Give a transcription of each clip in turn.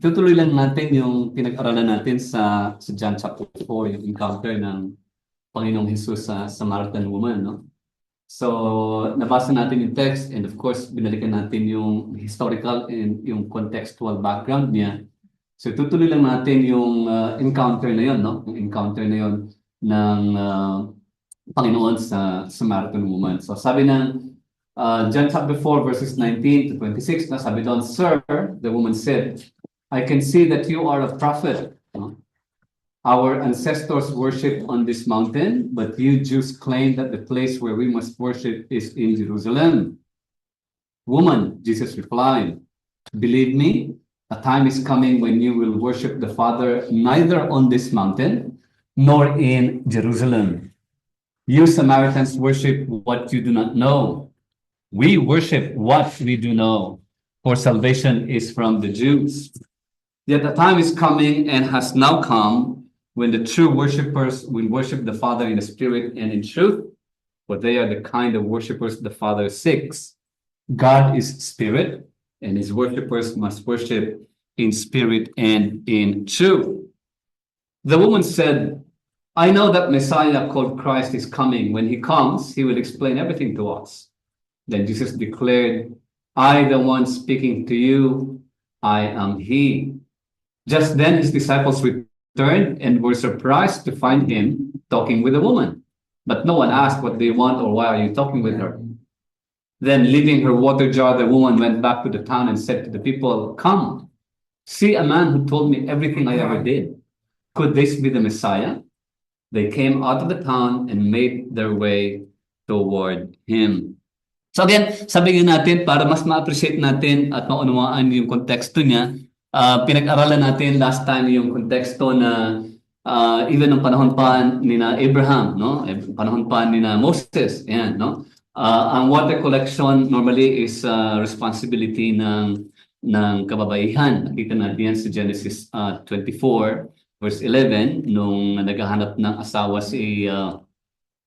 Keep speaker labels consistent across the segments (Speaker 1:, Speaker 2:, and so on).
Speaker 1: Tutuloy lang natin yung pinag-aralan natin sa John chapter 4, yung encounter ng Panginoong Hesus sa Samaritan woman, no? So, nabasa natin yung text and of course, binalikan natin yung historical and yung contextual background niya. So, tutuloy lang natin yung encounter na yun, no? Yung encounter na yun ng Panginoon sa Samaritan woman. So, sabi ng John chapter 4, verses 19 to 26, na sabi doon, Sir, the woman said, I can see that you are a prophet. Our ancestors worshiped on this mountain, but you Jews claim that the place where we must worship is in Jerusalem. Woman, Jesus replied, believe me, a time is coming when you will worship the Father neither on this mountain nor in Jerusalem. You Samaritans worship what you do not know. We worship what we do know, for salvation is from the Jews. Yet the time is coming and has now come when the true worshippers will worship the Father in the Spirit and in truth, for they are the kind of worshippers the Father seeks. God is Spirit, and his worshippers must worship in spirit and in truth. The woman said, I know that Messiah called Christ is coming. When he comes, he will explain everything to us. Then Jesus declared, I, the one speaking to you, I am he. Just then his disciples returned and were surprised to find him talking with a woman. But no one asked what they want or why are you talking with her. Then leaving her water jar, the woman went back to the town and said to the people, come, see a man who told me everything I ever did. Could this be the Messiah? They came out of the town and made their way toward him. So again, sabihin natin para mas ma-appreciate natin at maunawaan yung konteksto niya, pinag-aralan natin last time yung konteksto na even ng panahon pa ni na Abraham, no? Panahon pa ni na Moses, yan, no? Ang water collection normally is responsibility ng kababaihan. Nakita natin yan sa Genesis 24 verse 11 nung naghahanap ng asawa si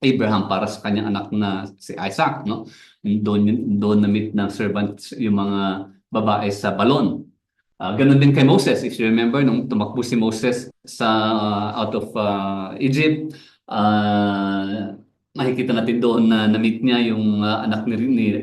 Speaker 1: Abraham para sa kanyang anak na si Isaac, no? Doon na-meet ng servant yung mga babae sa balon. Ganun din kay Moses. If you remember, nung tumakbo si Moses sa out of Egypt, makikita natin doon na na-meet niya yung anak ni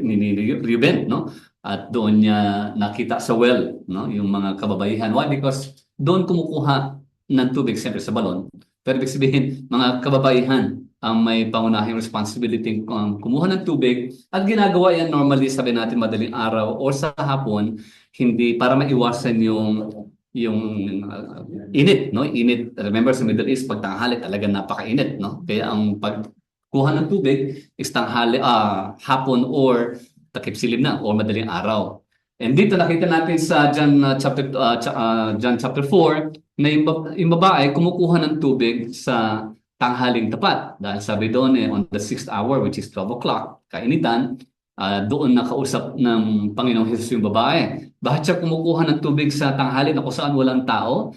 Speaker 1: Reuben, no? At doon niya nakita sa well, no? Yung mga kababaihan. Why? Because doon kumukuha ng tubig, siyempre sa balon. Pero ibig sabihin, mga kababaihan ang may pangunahing responsibility kumuha ng tubig at ginagawa yan normally, sabi natin madaling araw o sa hapon, hindi para maiwasan yung init, no? Init. Remember sa Middle East pag tanghali talaga napakainit, no? Kaya ang pagkuha ng tubig is tanghali, hapon or takip silim na o madaling araw. And dito nakita natin sa John chapter 4 na yung babae kumukuha ng tubig sa tanghaling tapat. Dahil sabi doon on the 6th hour, which is 12 o'clock, kainitan, doon nakausap ng Panginoong Hesus yung babae. Bakit siya kumukuha ng tubig sa tanghali na kung saan walang tao?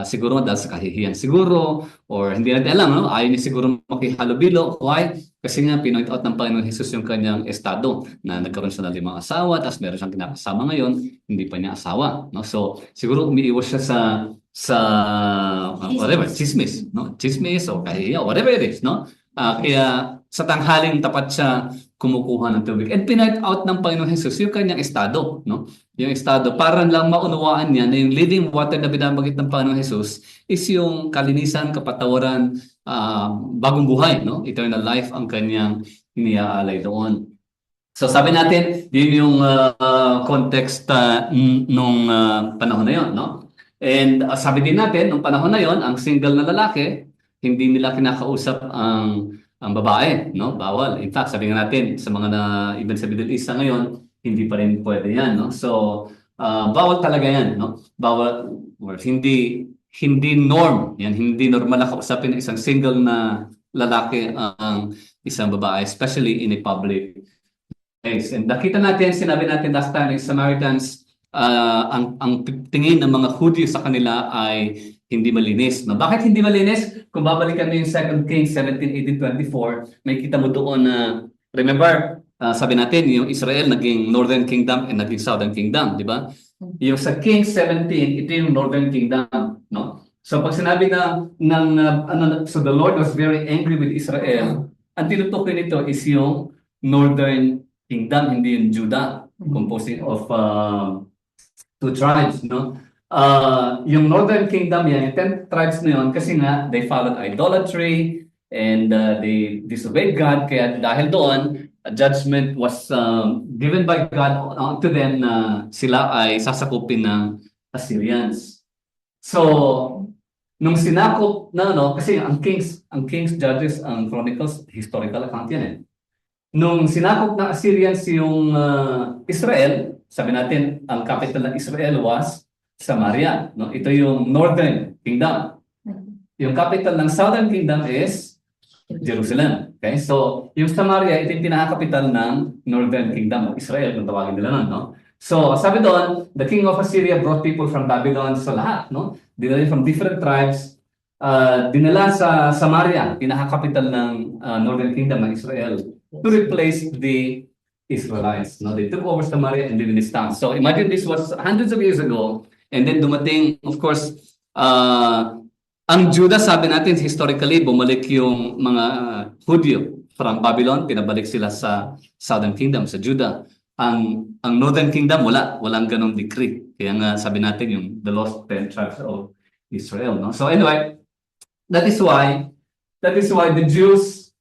Speaker 1: Siguro dahil sa kahihiyan siguro, or hindi natin alam, no? Ayaw niya siguro makihalubilo. Why? Kasi nga, pinoint out ng Panginoong Hesus yung kanyang estado na nagkaroon siya ng 5 asawa, tapos meron siyang kinakasama ngayon, hindi pa niya asawa. No? So, siguro umiiwas siya sa whatever, chismis, no? Chismis o kahiya, whatever it is, no? Kaya sa tanghaling tapat siya kumukuha ng tubig. And pinoint out ng Panginoong Hesus yung kanyang estado, no? Yung estado, para lang maunawaan niya na yung living water na binabagit ng Panginoong Hesus is yung kalinisan, kapatawaran, bagong buhay, no? Eternal life ang kanyang iniaalay doon. So sabi natin, yun yung context nung panahon na yun, no? And sabi din natin, nung panahon na yon, ang single na lalaki, hindi nila kinakausap ang babae, no? Bawal. In fact, sabi nga natin, sa mga even sa Middle East ngayon, hindi pa rin pwede yan, no? So, bawal talaga yan, no? Bawal, or hindi norm, yan, hindi normal na kausapin ng isang single na lalaki ang isang babae, especially in a public place. And nakita natin, sinabi natin last time, yung Samaritans, ang tingin ng mga Hudyo sa kanila ay hindi malinis. No? Bakit hindi malinis? Kung babalikan mo yung 2 Kings 17:18-24, may kita mo doon na, remember, sabi natin, yung Israel naging Northern Kingdom and naging Southern Kingdom, di ba? Yung sa Kings 17, ito yung Northern Kingdom, no? So pag sinabi so the Lord was very angry with Israel, ang tinutukoy nito is yung Northern Kingdom, hindi yung Judah, composing of two tribes, no? Yung Northern Kingdom yan, yung 10 tribes na yun, kasi nga, they followed idolatry, and they disobeyed God, kaya dahil doon, a judgment was given by God to them na sila ay sasakupin ng Assyrians. So, nung sinakop na, no, kasi ang Kings, Judges, ang Chronicles, historical account yan eh. Nung sinakop ng Assyrians yung Israel, sabi natin, ang capital ng Israel was Samaria. No? Ito yung Northern Kingdom. Yung capital ng Southern Kingdom is Jerusalem. Okay? So, yung Samaria, ito yung pinaka-capital ng Northern Kingdom of Israel, kung tawagin nila nun. No? So, sabi doon, the king of Assyria brought people from Babylon. So, lahat, no? Dinala from different tribes. Dinala sa Samaria, pinaka-capital ng Northern Kingdom ng Israel, to replace the Israelites. No? They took over Samaria and lived in this town. So imagine this was hundreds of years ago, and then dumating, of course, ang Judah, sabi natin, historically, bumalik yung mga Hudyo from Babylon, pinabalik sila sa Southern Kingdom, sa Judah. Ang Northern Kingdom, walang ganong decree. Kaya nga sabi natin yung the lost 10 tribes of Israel. No? So anyway, that is why the Jews,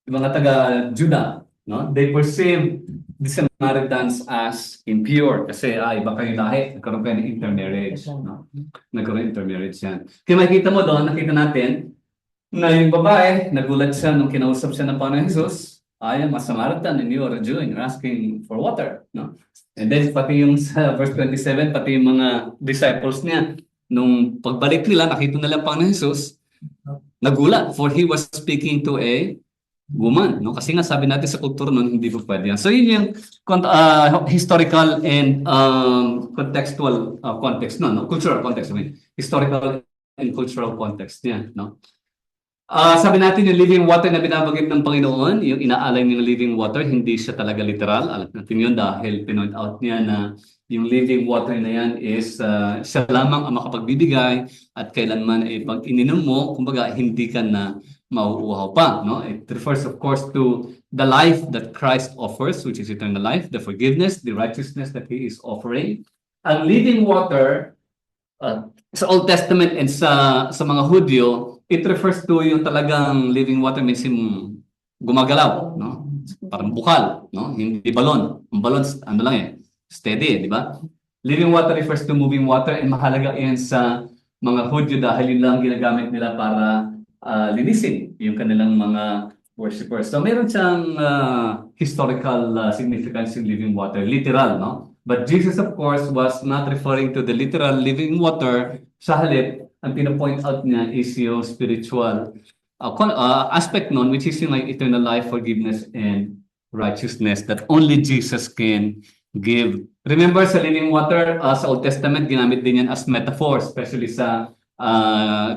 Speaker 1: yung mga taga-Judah, no? They perceive the Samaritans as impure kasi iba kayo lahi, nagkaroon kayo ng intermarriage. No? Nagkaroon ng intermarriage yan. Kaya makikita mo doon, nakita natin na yung babae, nagulat siya nung kinausap siya ng Panginoon Jesus, I am a Samaritan and you are a Jew and you're asking for water. No? And then pati yung sa verse 27, pati yung mga disciples niya, nung pagbalik nila, nakita nila ang Panginoon Jesus, nagulat, for he was speaking to a woman, no? Kasi nga sabi natin sa kultura noon, hindi po pwede yan. So yun yung historical and contextual context, no? Cultural context, I mean. Historical and cultural context niya, no? Sabi natin yung living water na binabanggit ng Panginoon, yung inaalay ng living water, hindi siya talaga literal. Alam natin yun dahil pinoint out niya na yung living water na yan is siya lamang ang makapagbibigay at kailanman ay pag ininom mo, kumbaga hindi ka na mauuhaw pa. No? It refers of course to the life that Christ offers, which is eternal life, the forgiveness, the righteousness that He is offering. Ang living water sa Old Testament and sa mga Hudyo, it refers to yung talagang living water means yung gumagalaw, no? Parang bukal, no? Hindi balon. Ang balon, ano lang eh, steady, di ba? Living water refers to moving water and mahalaga yan sa mga Hudyo dahil yun lang ginagamit nila para linisin yung kanilang mga worshippers. So meron siyang historical significance yung living water, literal, no? But Jesus, of course, was not referring to the literal living water. Sa halip, ang pinapoint out niya is yung spiritual aspect nun, which is yung like eternal life, forgiveness, and righteousness that only Jesus can give. Remember, sa living water, sa Old Testament, ginamit din yan as metaphor, especially sa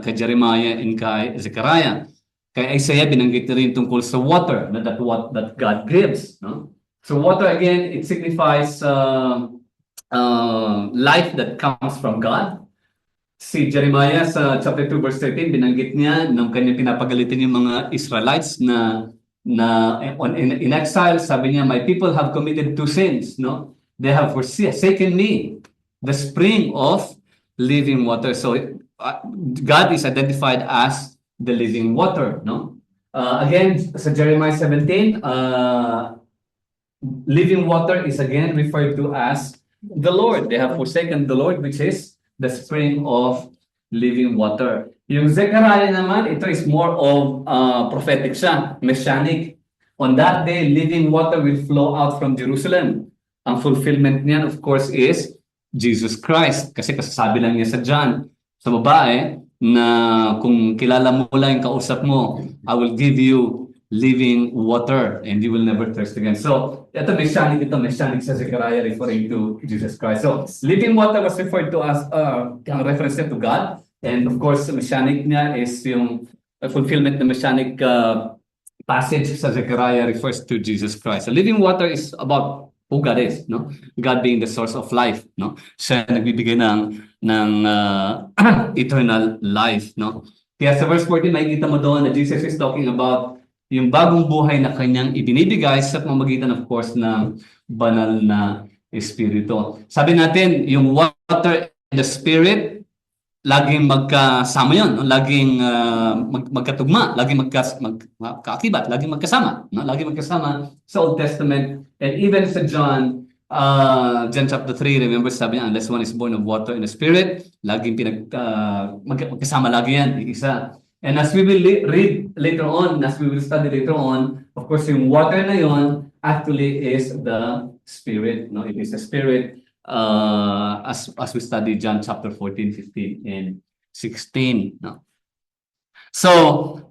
Speaker 1: kay Jeremiah and kay Zechariah. Kay Isaiah, binanggit na rin tungkol sa water, that God gives. No? So water, again, it signifies life that comes from God. Si Jeremiah sa chapter 2 verse 13, binanggit niya nung kanya pinapagalitin yung mga Israelites na in exile, sabi niya, my people have committed two sins, no? They have forsaken me, the spring of living water. So God is identified as the living water, no? Again, sa Jeremiah 17, living water is again referred to as the Lord. They have forsaken the Lord, which is the spring of living water. Yung Zechariah naman, ito is more of prophetic siya, messianic. On that day, living water will flow out from Jerusalem. Ang fulfillment niyan, of course, is Jesus Christ. Kasi kasasabi lang niya sa John, sa babae, na kung kilala mo lang yung kausap mo, I will give you living water and you will never thirst again. So, ito messianic sa Zechariah referring to Jesus Christ. So, living water was referred to as reference to God. And of course, messianic niya is yung fulfillment ng messianic passage sa Zechariah refers to Jesus Christ. So, living water is about who God is, no? God being the source of life, no? Siya nagbibigay ng eternal life, no? Kaya sa verse 14, makikita mo doon na Jesus is talking about yung bagong buhay na kanyang ibinibigay sa pamamagitan, of course, ng banal na Espiritu. Sabi natin, yung water and the Spirit, laging magkasama yun, no? Laging magkatugma, laging magkaakibat, laging magkasama, no? Laging magkasama sa Old Testament. And even sa John chapter 3, remember sabi niya, unless one is born of water and the Spirit, laging magkasama lagi yan, isa. And as we will read later on, as we will study later on, of course, yung water na yun actually is the Spirit, no? It is the Spirit. As we study John chapter 14, 15, and 16. No? So,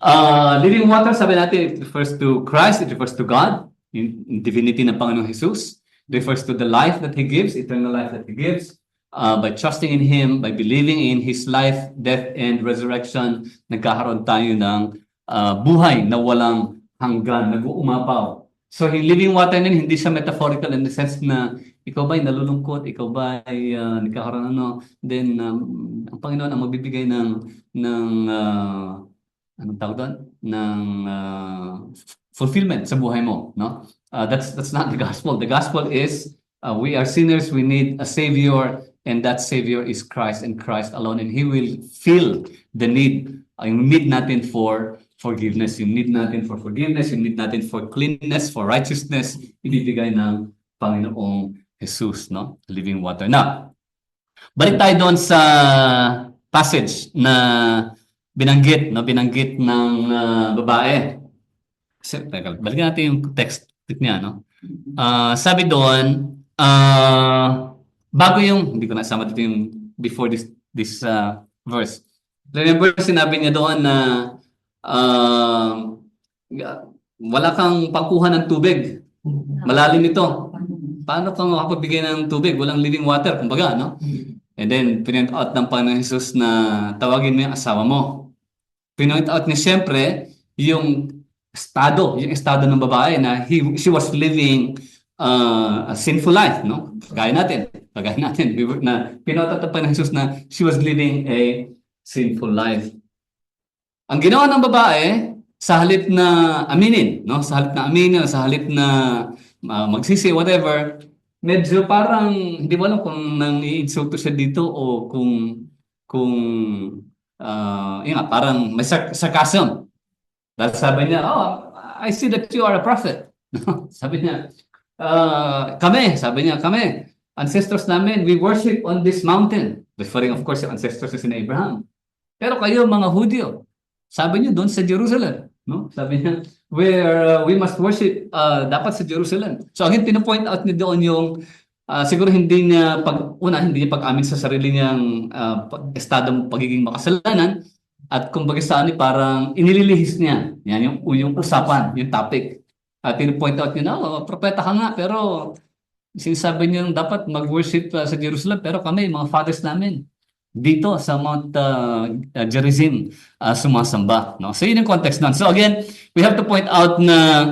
Speaker 1: living water, sabi natin, it refers to Christ, it refers to God, yung divinity ng Panginoong Jesus. It refers to the life that He gives, eternal life that He gives. By trusting in Him, by believing in His life, death, and resurrection, nagkakaroon tayo ng buhay na walang hanggan, nag-uumapaw. So, yung living water na hindi siya metaphorical in the sense na ikaw ba'y nalulungkot, ikaw ba'y nagkakaroon then ang Panginoon ang magbibigay ng anong tawag doon? Ng fulfillment sa buhay mo, no? That's not the gospel. The gospel is we are sinners, we need a Savior, and that Savior is Christ and Christ alone, and He will fill the need, yung need natin for forgiveness, yung need natin for forgiveness, yung need natin for cleanness, for righteousness, ibibigay ng Panginoong Jesus, no? Living water. Now, balik tayo doon sa passage na binanggit ng babae. Balik natin yung text niya, no? Sabi doon, bago yung, hindi ko nasama dito yung before this verse. Remember, sinabi niya doon na wala kang pangkuha ng tubig. Malalim ito. Paano kang makapagbigay ng tubig? Walang living water, kumbaga, no? And then, pinpoint out ng Panginoon Jesus na tawagin mo yung asawa mo. Pinpoint out niya siyempre yung estado ng babae na she was living a sinful life, no? Kagaya natin. Na pinpoint out ng Panginoon Jesus na she was living a sinful life. Ang ginawa ng babae, sa halip na aminin, no? Sa halip na magsisi, whatever, medyo parang, hindi mo alam kung nang-i-insulto siya dito o parang may sarcasm. Dahil sabi niya, I see that you are a prophet. Sabi niya, kami, ancestors namin, we worship on this mountain. Referring, of course, yung ancestors is in Abraham. Pero kayo, mga Hudyo, sabi niyo doon sa Jerusalem, no? Sabi niya, where we must worship dapat sa Jerusalem. So again, pino-point out niya doon yung siguro hindi niya pag-amin sa sarili niyang estadong pagiging makasalanan at kumbaga saan parang inililihis niya. Yan yung usapan, yung topic. Pino-point out niya na, propeta ka nga, pero sinasabi niya dapat mag-worship sa Jerusalem, pero kami, mga fathers namin, dito sa Mount Gerizim sumasamba, no? So yun yung context nun. So again, we have to point out na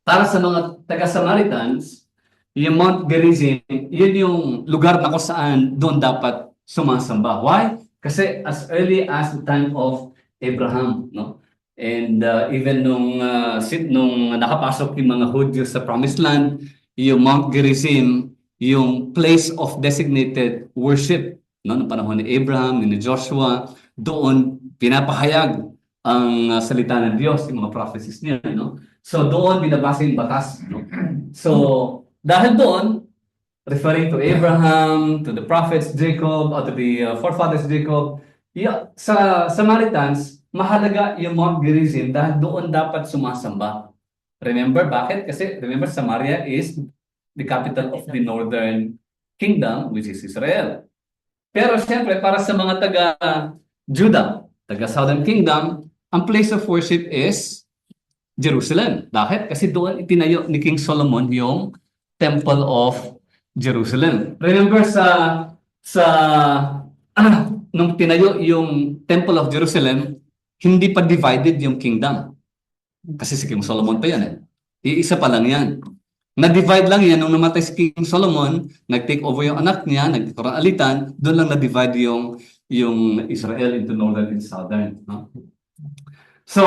Speaker 1: para sa mga taga-Samaritans, yung Mount Gerizim, yun yung lugar na kung saan doon dapat sumasamba. Why? Kasi as early as the time of Abraham, no? And even nung nakapasok yung mga Hudyo sa Promised Land, yung Mount Gerizim, yung place of designated worship, no, noong panahon ni Abraham, ni Joshua, doon pinapahayag ang salita ng Diyos, yung mga prophecies niya, no? So doon binabasa yung batas, no? So dahil doon, referring to Abraham, to the prophets Jacob, or to the forefathers Jacob, sa Samaritans, mahalaga yung Mount Gerizim dahil doon dapat sumasamba. Remember, bakit? Kasi remember, Samaria is the capital of the northern kingdom, which is Israel. Pero siyempre, para sa mga taga-Judah, taga-Southern Kingdom, ang place of worship is Jerusalem. Bakit? Kasi doon itinayo ni King Solomon yung Temple of Jerusalem. Remember nung tinayo yung Temple of Jerusalem, hindi pa divided yung kingdom. Kasi si King Solomon pa yan. Iisa pa lang yan. Na-divide lang yan nung namatay si King Solomon, nag-take over yung anak niya, nagkaroon alitan, doon lang na-divide yung Israel into northern and southern. No? So,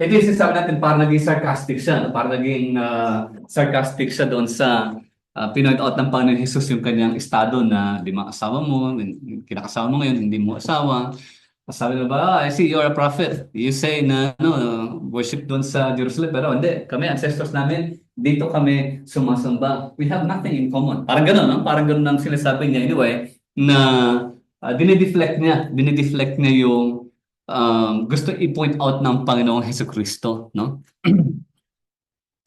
Speaker 1: ito yung sinasabi natin, parang naging sarcastic siya. Parang naging sarcastic siya doon sa pinoint out ng Panginoon Jesus yung kanyang estado na lima asawa mo, kinakasawa mo ngayon, hindi mo asawa. Sabi na ba, I see you're a prophet. You say na worship doon sa Jerusalem, pero hindi. Kami, ancestors namin, dito kami sumasamba. We have nothing in common. Parang gano'n, no? Parang gano'n ang sinasabi niya anyway, na dinideflect niya yung gusto i-point out ng Panginoong Hesus Kristo, no?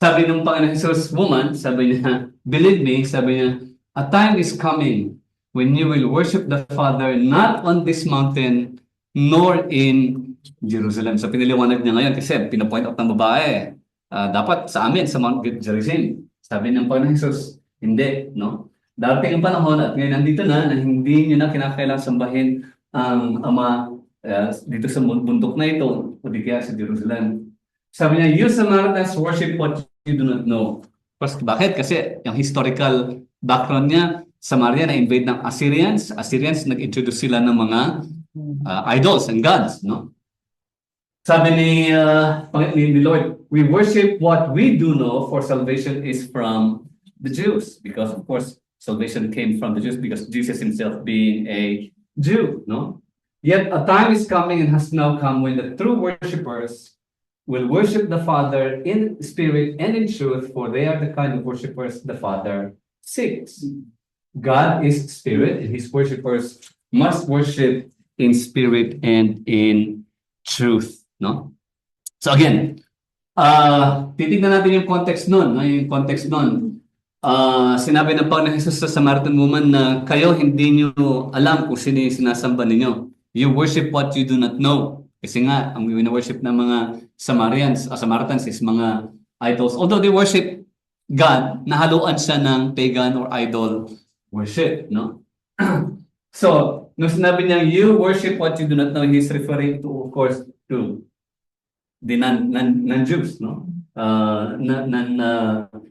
Speaker 1: Sabi ng Panginoong Jesus, woman, sabi niya, believe me, sabi niya, a time is coming when you will worship the Father not on this mountain nor in Jerusalem. So piniliwanag niya ngayon kasi pinapoint out ng babae, dapat sa amin, sa Mount Gerizim. Sabi ng Panginoong Jesus, hindi, no? Darating ang panahon at ngayon nandito na hindi niyo na kinakailangan sambahin ang Ama dito sa bundok na ito o di kaya sa Jerusalem. Sabi niya, you Samaritans worship what you do not know. Bakit? Kasi yung historical background niya, Samaria na-invade ng Assyrians. Assyrians nag-introduce sila ng mga idols and gods, no? Sabi ni Lord, we worship what we do know, for salvation is from the Jews. Because of course, salvation came from the Jews because Jesus himself being a Jew, no? Yet a time is coming and has now come when the true worshipers will worship the Father in spirit and in truth, for they are the kind of worshipers the Father seeks. God is spirit, and his worshipers must worship in spirit and in truth. No? So again, titignan natin yung context nun. No? Yung context nun. Sinabi ng Panginoon Jesus sa Samaritan woman na kayo hindi nyo alam kung sino yung sinasamba ninyo. You worship what you do not know. Kasi nga, ang wina-worship ng mga Samaritans is mga idols. Although they worship God, nahaluan siya ng pagan or idol worship, no? So, nung sinabi niya, you worship what you do not know, he's referring to, of course, to the non-Jews, no?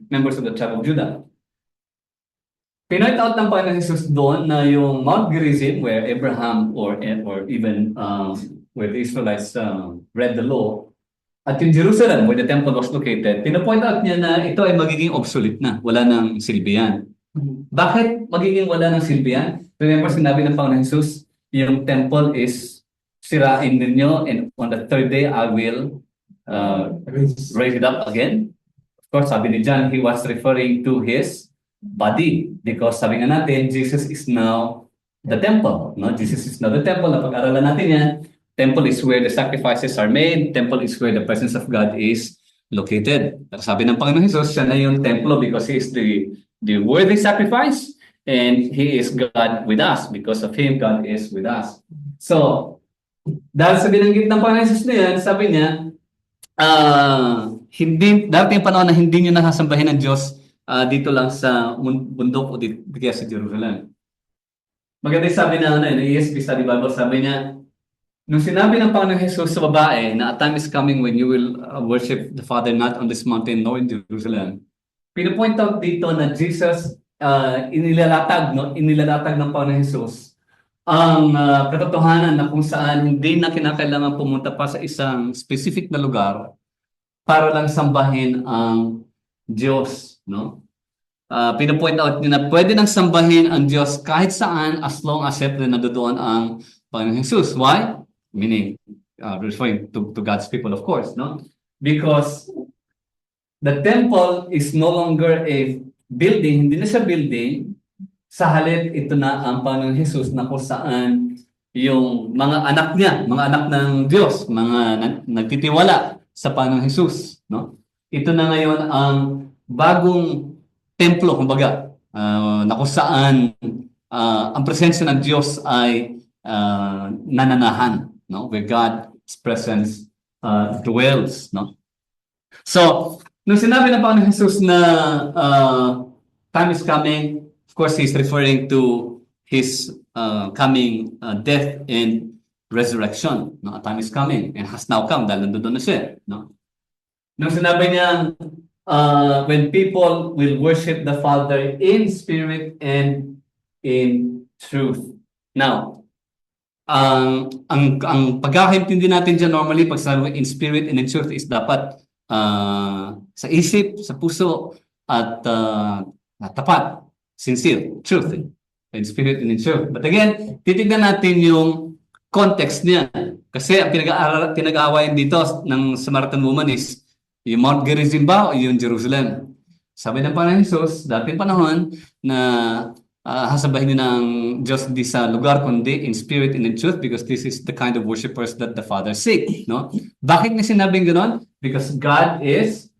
Speaker 1: Members of the tribe of Judah. Pinoint out ng Panginoon Jesus doon na yung Mount Gerizim, where Abraham or even where the Israelites read the law, at yung Jerusalem, where the temple was located, pinapoint out niya na ito ay magiging obsolete na, wala nang silbihan. Bakit magiging wala ng silbihan? Remember, sinabi ng Panginoon Jesus, yung temple is sirain ninyo, and on the third day, I will raise it up again. Of course, sabi ni John, he was referring to his body. Because sabi nga natin, Jesus is now the temple. No? Jesus is now the temple. Napag-aralan natin yan. Temple is where the sacrifices are made. Temple is where the presence of God is located. Sabi ng Panginoon Jesus, siya na yung templo because he is the worthy sacrifice, and he is God with us. Because of him, God is with us. So, dahil sa binanggit ng Panginoon Jesus na yan, sabi niya, darating yung panahon na hindi nyo nasasambahin ng Diyos dito lang sa bundok o dito kaya sa Jerusalem. Maganda yung sabi na ESV Study Bible, sabi niya, nung sinabi ng Panginoon Jesus sa babae na a time is coming when you will worship the Father not on this mountain nor in Jerusalem, pinapoint out dito na Jesus, inilalatag ng Panginoon Jesus ang katotohanan na kung saan hindi na kinakailangan pumunta pa sa isang specific na lugar para lang sambahin ang Diyos, no? Pinapoint out niya na pwede nang sambahin ang Diyos kahit saan as long as siyempre nandoon ang Panginoon Jesus. Why? Meaning, referring to God's people, of course, no? Because the temple is no longer a building, hindi na siya building, sa halip ito na ang Panginoon Jesus na kung saan yung mga anak niya, mga anak ng Diyos, mga nagtitiwala sa Panginoon Jesus, no? Ito na ngayon ang bagong templo, kumbaga, na kung saan ang presensya ng Diyos ay nananahan, no? Where God's presence dwells, no? So, nung sinabi ng Panginoon Jesus na time is coming, of course, he's referring to his coming death and resurrection. No? A time is coming and has now come dahil nandoon na siya. No? Nung sinabi niya, when people will worship the Father in spirit and in truth. Now, ang pagkakaintindi natin dyan normally pag sabi in spirit and in truth is dapat sa isip, sa puso, at tapat, sincere, truth. In spirit and in truth. But again, titignan natin yung context niya. Kasi ang pinag-aawayan dito ng Samaritan woman is yung Mount Gerizim ba o yung Jerusalem? Sabi ng Panginoon Jesus, dating panahon na hasabahin ng Diyos di sa lugar kundi in spirit and in truth because this is the kind of worshipers that the Father seek, no? Bakit niya sinabing gano'n? Because God is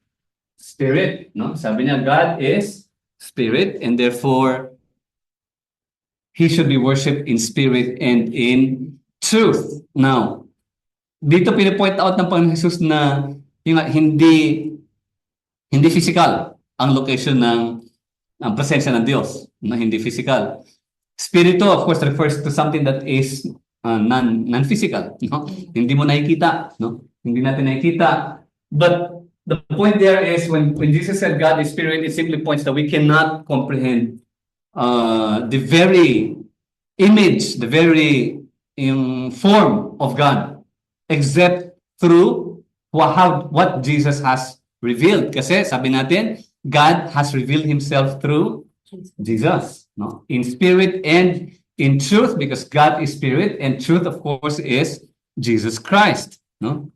Speaker 1: spirit, no? Sabi niya, God is spirit and therefore He should be worshipped in spirit and in truth. Now, dito pinipoint out ng Panginoon Jesus na yung hindi physical ang location ng presensya ng Diyos, na hindi physical. Spirito, of course, refers to something that is non-physical. No? Hindi mo nakikita. No? Hindi natin nakikita. But the point there is when Jesus said God is spirit, it simply points that we cannot comprehend the very image, the very form of God, except through what Jesus has revealed. Kasi sabi natin, God has revealed Himself through Jesus, no? In spirit and in truth, because God is spirit, and truth, of course, is Jesus Christ, no?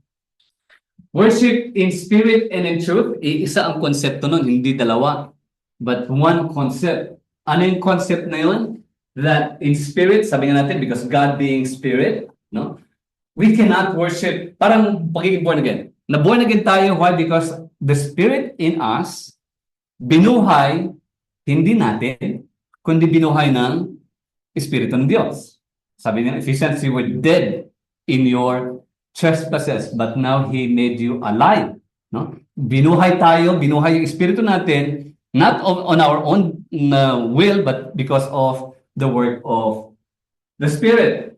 Speaker 1: Worship in spirit and in truth, isa ang konsepto nun, hindi dalawa, but one concept. Ano yung concept na yun? That in spirit, sabi nga natin, because God being spirit, no? We cannot worship, parang pagiging born again. Na born again tayo, why? Because the spirit in us, binuhay, hindi natin, kundi binuhay ng Espiritu ng Diyos. Sabi ng Ephesians, you were dead in your trespasses, but now He made you alive. No? Binuhay tayo, binuhay yung Espiritu natin, not on our own will, but because of the work of the Spirit.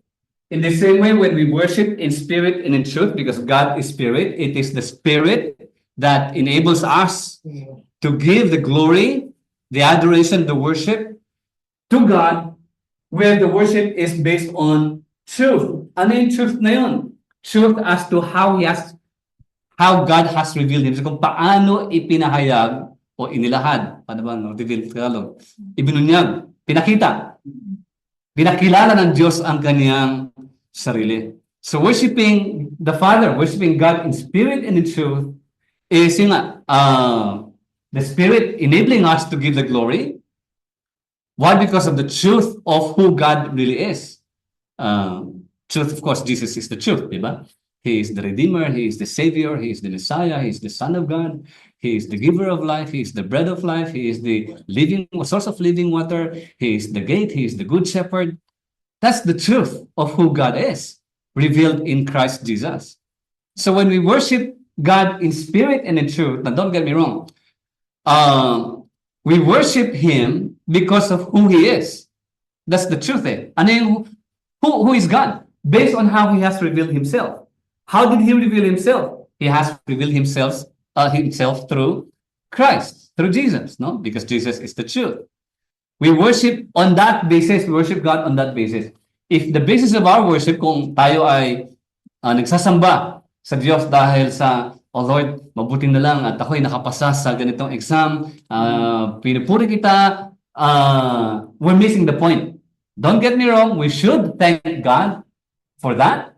Speaker 1: In the same way, when we worship in spirit and in truth, because God is spirit, it is the Spirit that enables us to give the glory, the adoration, the worship to God, where the worship is based on truth. Ano yung truth na yun? Truth as to how God has revealed Himself, kung paano ipinahayag o inilahad, paano ba, no? Revealed Tagalog, ibinunyag, pinakita, pinakilala ng Diyos ang kaniyang sarili. So worshiping the Father, worshiping God in spirit and in truth, is yung the Spirit enabling us to give the glory. Why? Because of the truth of who God really is. Truth, of course, Jesus is the truth, diba? He is the Redeemer, He is the Savior, He is the Messiah, He is the Son of God, He is the giver of life, He is the bread of life, He is the source of living water, He is the gate, He is the good shepherd. That's the truth of who God is, revealed in Christ Jesus. So when we worship God in spirit and in truth, now don't get me wrong, we worship Him because of who He is. That's the truth. Ano yung, who is God? Based on how He has revealed Himself. How did He reveal Himself? He has revealed Himself through Christ, through Jesus, no? Because Jesus is the truth. We worship on that basis. We worship God on that basis. If the basis of our worship, kung tayo ay nagsasamba sa Diyos dahil sa, oh Lord, mabuti na lang at ako'y nakapasa sa ganitong exam, pinupuri kita, we're missing the point. Don't get me wrong, we should thank God for that,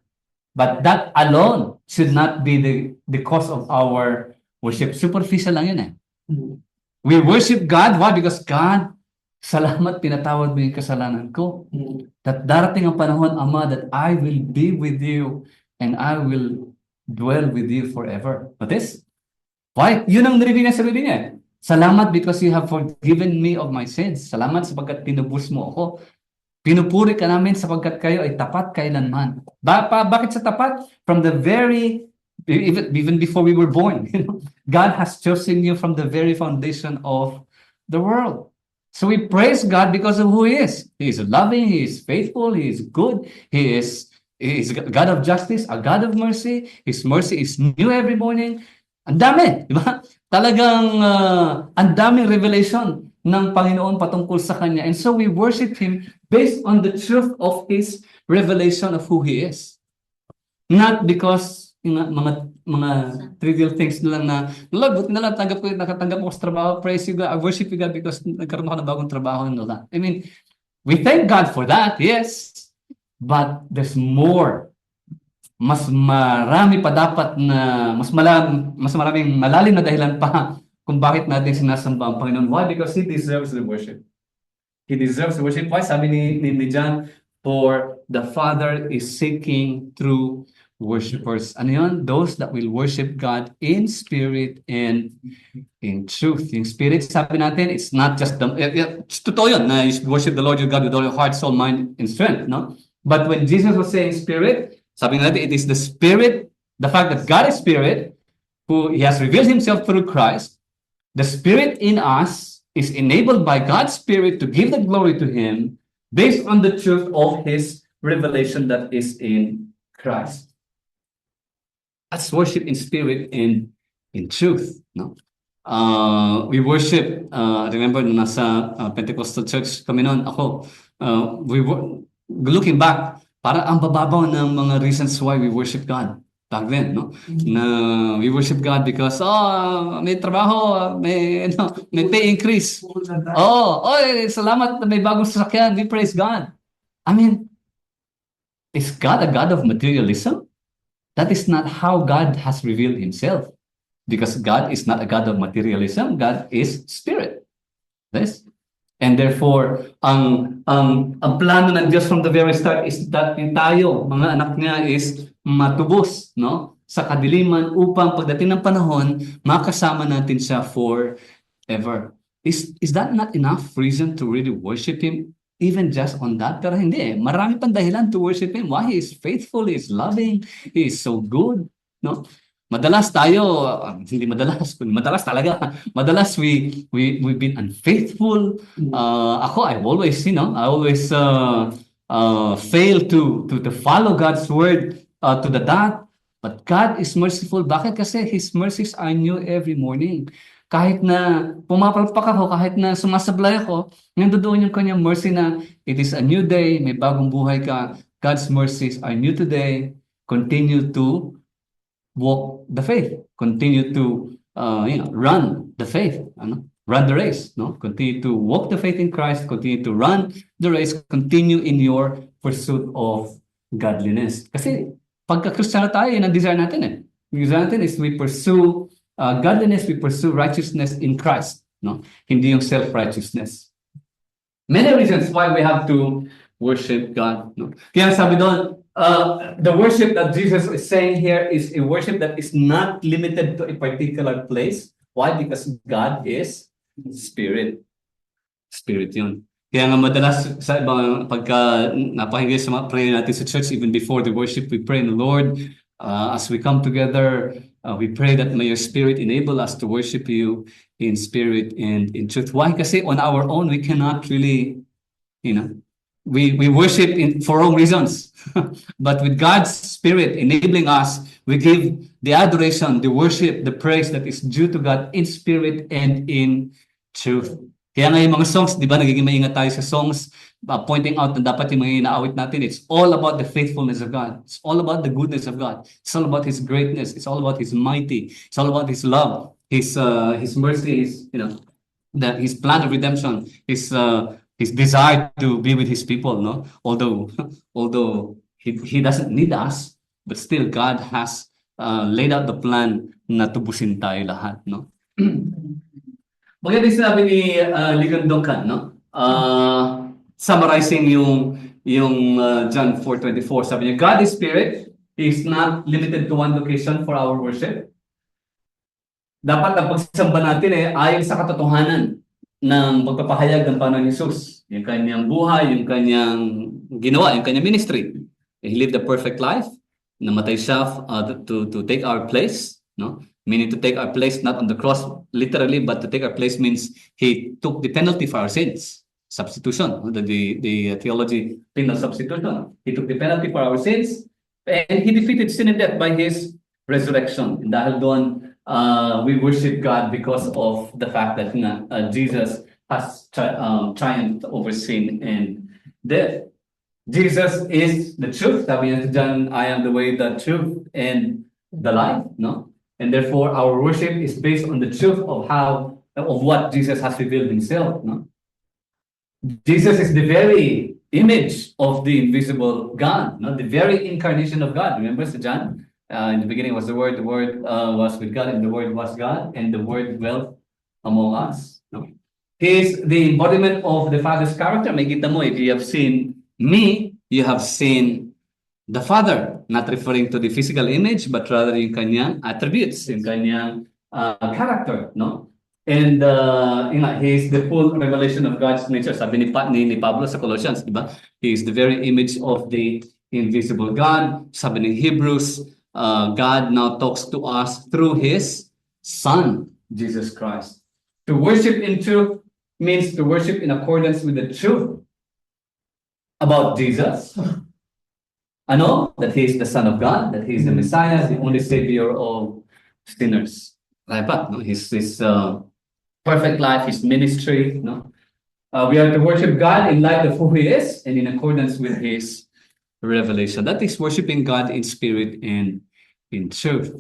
Speaker 1: but that alone should not be the cause of our worship. Superficial lang yun eh. We worship God, why? Because God, salamat pinatawad mo yung kasalanan ko. That darating ang panahon, Ama, that I will be with you and I will dwell with you forever. Notice? Why? Yun ang narinig niya sa sarili niya. Salamat because you have forgiven me of my sins. Salamat sapagkat tinubos mo ako. Pinupuri ka namin sapagkat kayo ay tapat kailanman. Bakit sa tapat? From the very, even before we were born, God has chosen you from the very foundation of the world. So we praise God because of who He is. He is loving, He is faithful, He is good, He is a God of justice, a God of mercy. His mercy is new every morning. Ang dami, di ba? Talagang ang daming revelation ng Panginoon patungkol sa Kanya. And so we worship Him based on the truth of His revelation of who He is. Not because yung mga trivial things na lang na, Lord, buti na lang nakatanggap ko sa trabaho, praise you God, I worship you God because nagkaroon ako ng bagong trabaho and all that. I mean, we thank God for that, yes, but there's more. Mas marami pa dapat na, mas maraming malalim na dahilan pa kung bakit natin sinasamba ang Panginoon. Why? Because He deserves the worship. He deserves the worship. Why? Sabi ni John, for the Father is seeking true worshipers. Ano yun? Those that will worship God in spirit and in truth. Yung spirit, sabi natin, it's not just the... Totoo yun, na you should worship the Lord your God with all your heart, soul, mind, and strength, no? But when Jesus was saying spirit, sabi natin, it is the spirit, the fact that God is spirit, who He has revealed Himself through Christ. The spirit in us is enabled by God's Spirit to give the glory to Him based on the truth of His revelation that is in Christ. That's worship in spirit and in truth. No? We worship, remember, nasa Pentecostal church kami noon, ako, looking back, para ang bababaw ng mga reasons why we worship God. Back then, no? Na we worship God because may trabaho, may pay increase. Salamat na may bagong sasakyan. We praise God. I mean, is God a God of materialism? That is not how God has revealed Himself. Because God is not a God of materialism. God is spirit. Yes? And therefore, ang plano ng Diyos from the very start is that tayo, mga anak niya, is matubos, no, sa kadiliman upang pagdating ng panahon, makasama natin siya forever. Is that not enough reason to really worship Him? Even just on that? Pero hindi. Marami pang dahilan to worship Him. Why? He is faithful, He is loving, He is so good, no? Madalas tayo, hindi madalas, madalas talaga. Madalas we've been unfaithful. Ako, I always, I always fail to follow God's word to the dot. But God is merciful. Bakit? Kasi His mercies are new every morning. Kahit na pumapalpak ako, kahit na sumasablay ako, nandoon yung kanyang mercy na it is a new day, may bagong buhay ka. God's mercies are new today. Continue to walk the faith, continue to run the faith, run the race, no? Continue to walk the faith in Christ, continue to run the race, continue in your pursuit of godliness. Kasi pagka-Kristiyano tayo, yun ang desire natin eh. Yung desire natin is we pursue godliness, we pursue righteousness in Christ, no? Hindi yung self-righteousness. Many reasons why we have to worship God, no? Kaya sabi doon, the worship that Jesus is saying here is a worship that is not limited to a particular place. Why? Because God is Spirit. Spirit yun. Kaya nga madalas sa ibang pagka napakinggan sa mga prayer natin sa church, even before the worship, we pray in the Lord, as we come together, we pray that may your Spirit enable us to worship you in spirit and in truth. Why? Kasi on our own, we cannot really, we worship for wrong reasons. But with God's Spirit enabling us, we give the adoration, the worship, the praise that is due to God in spirit and in truth. Kaya nga yung mga songs, di ba, nagiging maingat tayo sa songs, pointing out na dapat yung mga inaawit natin, it's all about the faithfulness of God. It's all about the goodness of God. It's all about His greatness. It's all about His mighty. It's all about His love, His mercy, His plan of redemption, His desire to be with His people, no? Although He doesn't need us, but still God has laid out the plan na tubusin tayo lahat, no? Maganda yung sinabi ni Ligon Duncan, no? Summarizing yung John 4:24, sabi niya, God is Spirit. He is not limited to one location for our worship. Dapat ang pagsamba natin ayon sa katotohanan ng pagpapahayag ng Panginoon Hesus. Yung kanyang buhay, yung kanyang ginawa, yung kanyang ministry. He lived a perfect life. Namatay siya to take our place, no? Meaning to take our place not on the cross literally, but to take our place means He took the penalty for our sins. Substitution, the theology, penal substitution. He took the penalty for our sins, and He defeated sin and death by His resurrection. Dahil doon, we worship God because of the fact that Jesus has triumphed over sin and death. Jesus is the truth. Sabi niya sa John, I am the way, the truth, and the life, no? And therefore, our worship is based on the truth of what Jesus has revealed himself, no? Jesus is the very image of the invisible God, no? The very incarnation of God. Remember sa John? In the beginning was the Word was with God, and the Word was God, and the Word dwelt among us, no? He is the embodiment of the Father's character. Makita mo, if you have seen me, you have seen the Father, not referring to the physical image, but rather yung kanyang attributes, yung kanyang character, no? And he is the full revelation of God's nature. Sabi ni Pablo sa Colossians, di ba? He is the very image of the invisible God. Sabi ni Hebrews, God now talks to us through His Son, Jesus Christ. To worship in truth means to worship in accordance with the truth about Jesus. Ano? That He is the Son of God, that He is the Messiah, the only Savior of sinners. Right ba? No? His perfect life, His ministry. No? We are to worship God in light of who He is and in accordance with His revelation. That is worshiping God in spirit and in truth.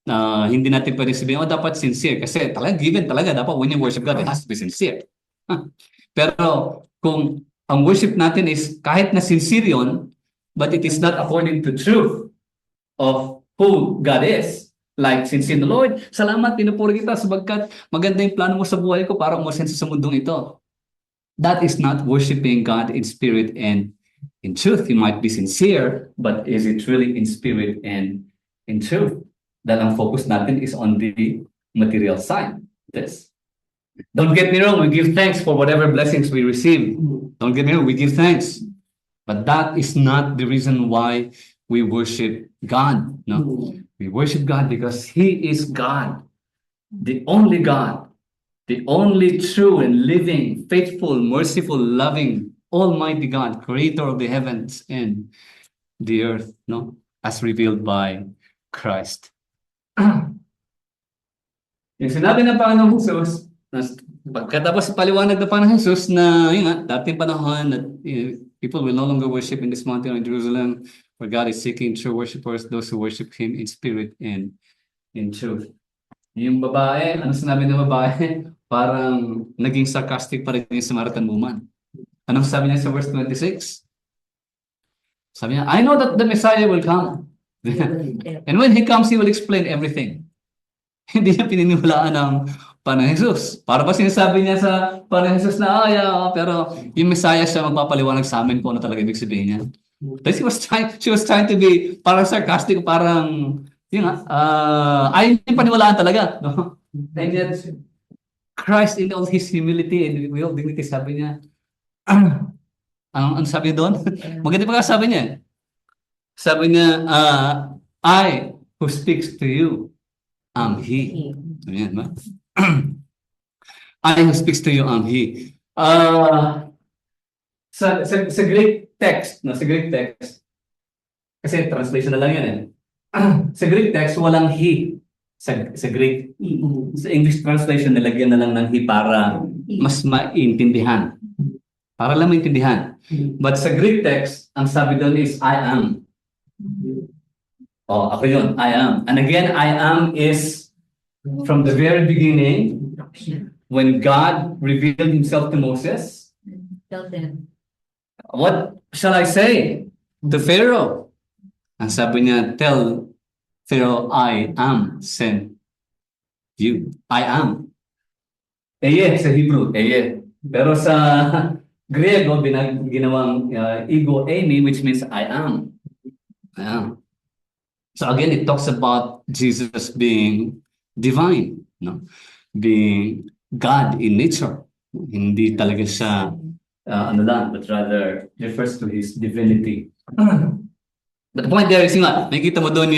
Speaker 1: Hindi natin pwede sabihin, dapat sincere. Kasi talaga, given talaga, dapat when you worship God, it has to be sincere. Pero kung ang worship natin is kahit na sincere yun, but it is not according to truth of who God is, like sincere na, Lord, salamat, pinupuri kita sabagkat maganda yung plano mo sa buhay ko para umasenso sa mundong ito. That is not worshiping God in spirit and in truth. You might be sincere, but is it really in spirit and in truth? Dahil ang focus natin is on the material side. This. Don't get me wrong, we give thanks for whatever blessings we receive. Don't get me wrong, we give thanks. But that is not the reason why we worship God. No, we worship God because He is God, the only true and living, faithful, merciful, loving, almighty God, creator of the heavens and the earth, no, as revealed by Christ. Yung sinabi ng Panginoong Jesus, pagkatapos paliwanag ng Panginoong Jesus na yun nga, dating panahon na people will no longer worship in this mountain in Jerusalem, where God is seeking true worshipers, those who worship Him in spirit and in truth. Yung babae, ano sinabi ng babae? Parang naging sarcastic pa rin yung Samaritan woman. Anong sabi niya sa verse 26? Sabi niya, I know that the Messiah will come. And when He comes, He will explain everything. Hindi niya pininiwalaan ng Panginoong Jesus. Para ba sinasabi niya sa Panginoong Jesus na, pero yung Messiah siya magpapaliwanag sa amin kung ano talaga ibig sabihin niya. But she was trying to be parang sarcastic, parang, ayaw niya paniwalaan talaga. No? And yet, Christ in all His humility and will dignity, sabi niya, ano sabi niya doon? Maganda pa sabi niya. Sabi niya, I who speaks to you am He. Ayan ba? I who speaks to you am He. Sa Greek text, no, sa Greek text, kasi translation na lang yan eh. Sa Greek text, walang He. Sa Greek, sa English translation, nilagyan na lang ng He para mas maintindihan. Para lang maintindihan. But sa Greek text, ang sabi doon is, I am. Ako yun, I am. And again, I am is from the very beginning, when God revealed Himself to Moses.
Speaker 2: Tell them.
Speaker 1: What shall I say to Pharaoh? Ang sabi niya, tell Pharaoh, I am sent you. I am. Eye sa Hebrew, eye. Pero sa Griego, ginawang ego eimi, which means I am. I am. So again, it talks about Jesus being divine, no? Being God in nature. Hindi talaga siya but rather refers to His divinity. But the point there is nakikita mo doon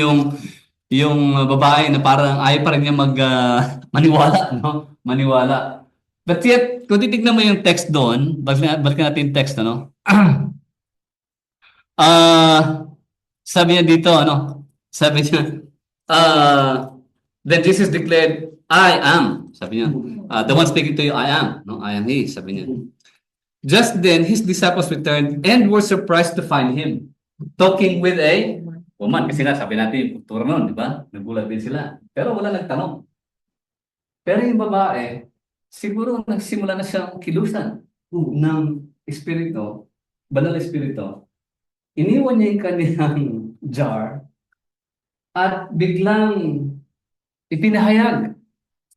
Speaker 1: yung babae na parang ayaw pa rin niya maniwala, no? Maniwala. But yet, kung titignan mo yung text doon, balikan natin yung text, ano? Sabi niya dito, ano? Sabi niya, Then Jesus declared, I am. Sabi niya, the one speaking to you, I am. No, I am he. Sabi niya. Just then, his disciples returned and were surprised to find him talking with a woman. Kasi nga, sabi natin, kultura nun, di ba? Nagulat din sila. Pero wala nagtanong. Pero yung babae, siguro nagsimula na siyang kilusan ng espiritu, banal na espiritu. Iniwan niya yung kanyang jar at biglang ipinahayag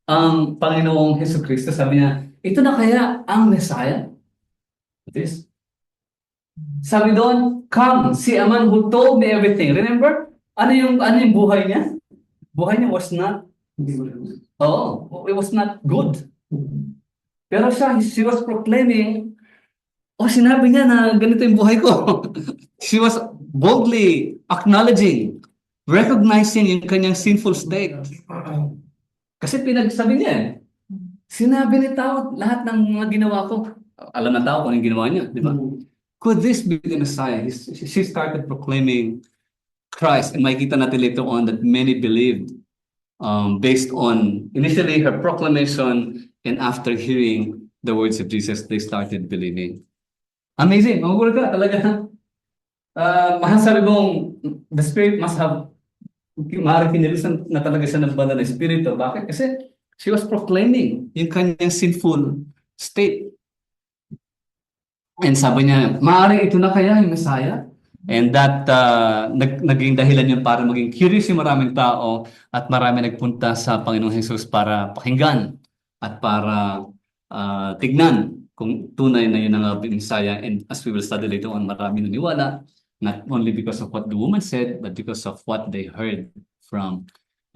Speaker 1: ang Panginoong Hesus Kristo. Sabi niya, ito na kaya ang Messiah? This. Sabi doon, come, see a man who told me everything. Remember? Ano yung buhay niya? Buhay niya was not, it was not good. Pero she was proclaiming, sinabi niya na ganito yung buhay ko. She was boldly acknowledging, recognizing yung kanyang sinful state. Kasi pinagsabi niya, sinabi ni tao lahat ng mga ginawa ko. Alam na tao kung anong ginawa niya, di ba? Could this be the Messiah? She started proclaiming Christ, and makikita natin later on that many believed based on initially her proclamation, and after hearing the words of Jesus, they started believing. Amazing! Magugulat ka talaga. Masasabi mong the Spirit must have maaaring kinilusan na talaga siya ng banal na Espiritu. Bakit? Kasi she was proclaiming yung kanyang sinful state. And sabi niya, maaaring ito na kaya yung Messiah? And that naging dahilan yun para maging curious yung maraming tao at marami nagpunta sa Panginoong Jesus para pakinggan at para tignan kung tunay na yun ang Messiah. And as we will study later on, marami naniwala, not only because of what the woman said, but because of what they heard from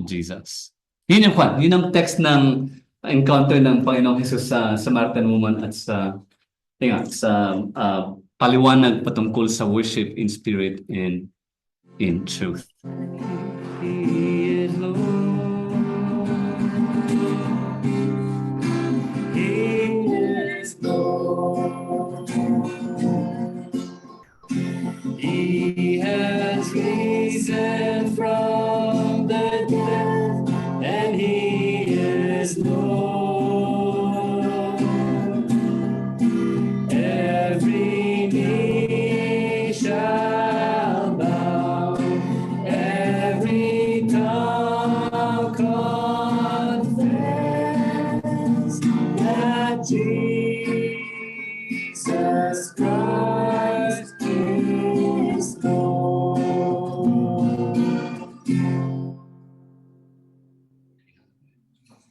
Speaker 1: Jesus. Yun ang text ng encounter ng Panginoong Jesus sa Samaritan woman at sa paliwanag patungkol sa worship in spirit and in truth. He is Lord. He is Lord. He has risen from the dead, and He is Lord. Every knee shall bow, every tongue confess that Jesus